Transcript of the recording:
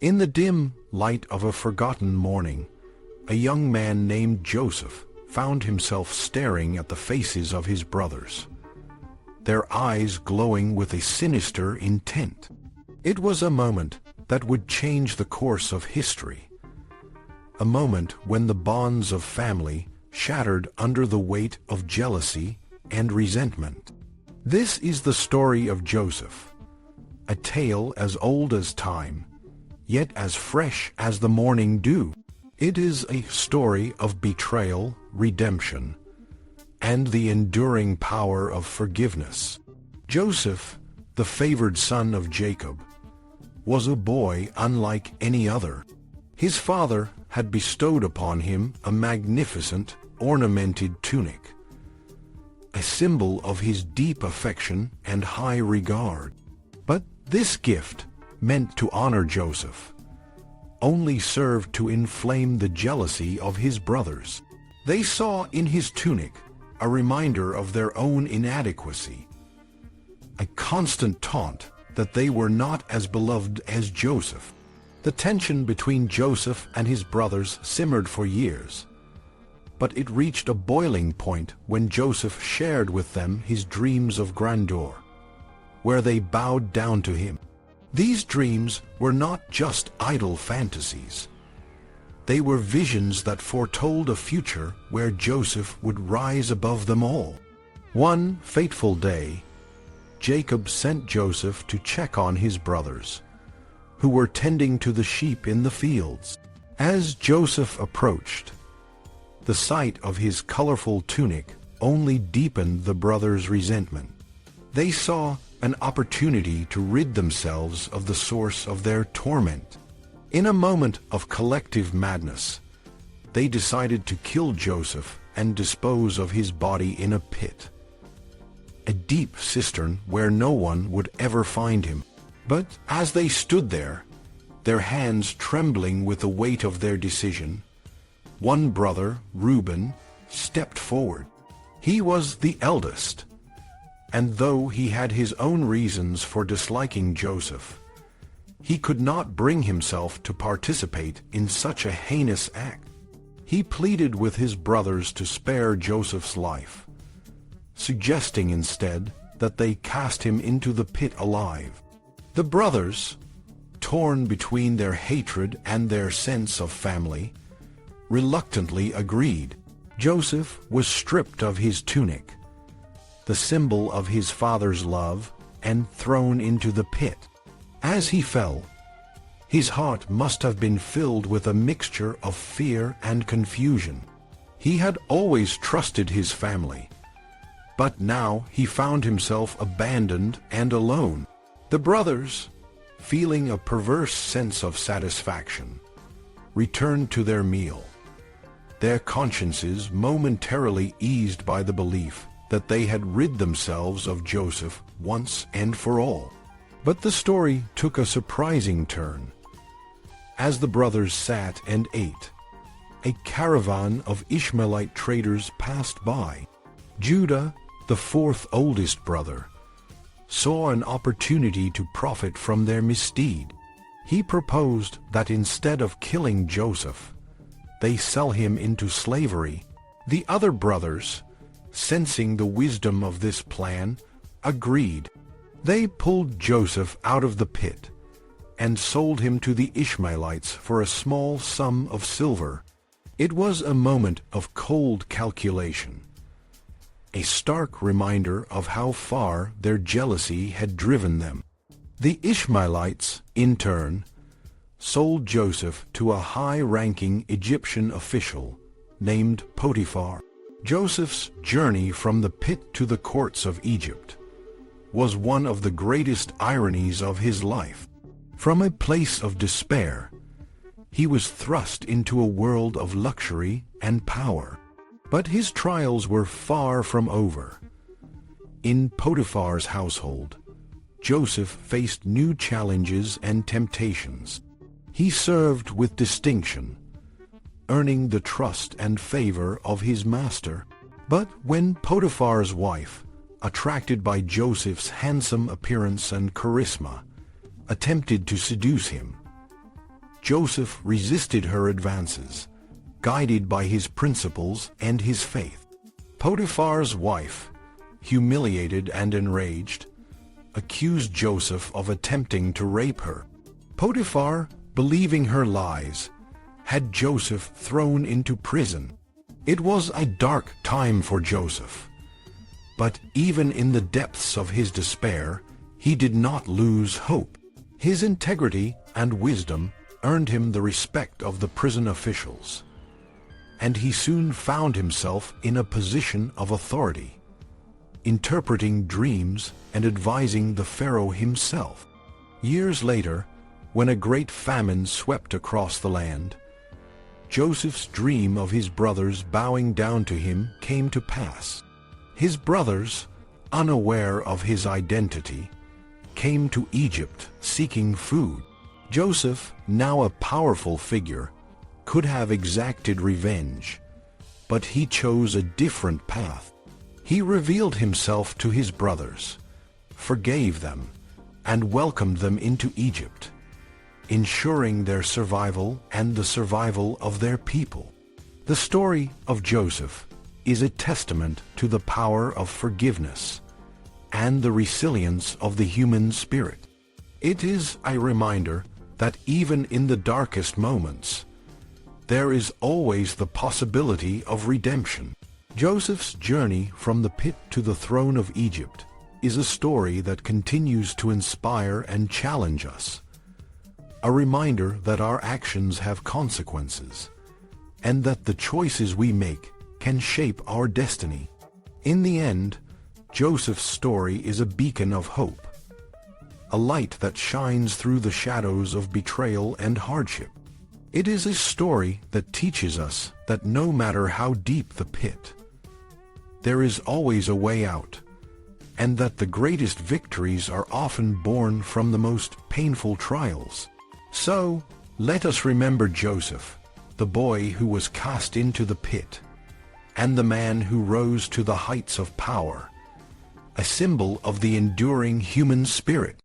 In the dim light of a forgotten morning, a young man named Joseph found himself staring at the faces of his brothers, their eyes glowing with a sinister intent. It was a moment that would change the course of history, a moment when the bonds of family shattered under the weight of jealousy and resentment. This is the story of Joseph, a tale as old as time, yet as fresh as the morning dew. It is a story of betrayal, redemption, and the enduring power of forgiveness. Joseph, the favored son of Jacob, was a boy unlike any other. His father had bestowed upon him a magnificent, ornamented tunic, a symbol of his deep affection and high regard. But this gift, meant to honor Joseph, only served to inflame the jealousy of his brothers. They saw in his tunic a reminder of their own inadequacy, a constant taunt that they were not as beloved as Joseph. The tension between Joseph and his brothers simmered for years, but it reached a boiling point when Joseph shared with them his dreams of grandeur, where they bowed down to him. These dreams were not just idle fantasies. They were visions that foretold a future where Joseph would rise above them all. One fateful day, Jacob sent Joseph to check on his brothers, who were tending to the sheep in the fields. As Joseph approached, the sight of his colorful tunic only deepened the brothers' resentment. They saw an opportunity to rid themselves of the source of their torment. In a moment of collective madness, they decided to kill Joseph and dispose of his body in a pit, a deep cistern where no one would ever find him. But as they stood there, their hands trembling with the weight of their decision, one brother, Reuben, stepped forward. He was the eldest, and though he had his own reasons for disliking Joseph, he could not bring himself to participate in such a heinous act. He pleaded with his brothers to spare Joseph's life, suggesting instead that they cast him into the pit alive. The brothers, torn between their hatred and their sense of family, reluctantly agreed. Joseph was stripped of his tunic, the symbol of his father's love, and thrown into the pit. As he fell, his heart must have been filled with a mixture of fear and confusion. He had always trusted his family, but now he found himself abandoned and alone. The brothers, feeling a perverse sense of satisfaction, returned to their meal, their consciences momentarily eased by the belief that they had rid themselves of Joseph once and for all. But the story took a surprising turn. As the brothers sat and ate, a caravan of Ishmaelite traders passed by. Judah, the fourth oldest brother, saw an opportunity to profit from their misdeed. He proposed that instead of killing Joseph, they sell him into slavery. The other brothers, sensing the wisdom of this plan, agreed. They pulled Joseph out of the pit and sold him to the Ishmaelites for a small sum of silver. It was a moment of cold calculation, a stark reminder of how far their jealousy had driven them. The Ishmaelites, in turn, sold Joseph to a high-ranking Egyptian official named Potiphar. Joseph's journey from the pit to the courts of Egypt was one of the greatest ironies of his life. From a place of despair, he was thrust into a world of luxury and power. But his trials were far from over. In Potiphar's household, Joseph faced new challenges and temptations. He served with distinction, earning the trust and favor of his master. But when Potiphar's wife, attracted by Joseph's handsome appearance and charisma, attempted to seduce him, Joseph resisted her advances, guided by his principles and his faith. Potiphar's wife, humiliated and enraged, accused Joseph of attempting to rape her. Potiphar, believing her lies, had Joseph thrown into prison. It was a dark time for Joseph. But even in the depths of his despair, he did not lose hope. His integrity and wisdom earned him the respect of the prison officials, and he soon found himself in a position of authority, interpreting dreams and advising the Pharaoh himself. Years later, when a great famine swept across the land, Joseph's dream of his brothers bowing down to him came to pass. His brothers, unaware of his identity, came to Egypt seeking food. Joseph, now a powerful figure, could have exacted revenge, but he chose a different path. He revealed himself to his brothers, forgave them, and welcomed them into Egypt, ensuring their survival and the survival of their people. The story of Joseph is a testament to the power of forgiveness and the resilience of the human spirit. It is a reminder that even in the darkest moments, there is always the possibility of redemption. Joseph's journey from the pit to the throne of Egypt is a story that continues to inspire and challenge us, a reminder that our actions have consequences, and that the choices we make can shape our destiny. In the end, Joseph's story is a beacon of hope, a light that shines through the shadows of betrayal and hardship. It is a story that teaches us that no matter how deep the pit, there is always a way out, and that the greatest victories are often born from the most painful trials. So, let us remember Joseph, the boy who was cast into the pit, and the man who rose to the heights of power, a symbol of the enduring human spirit.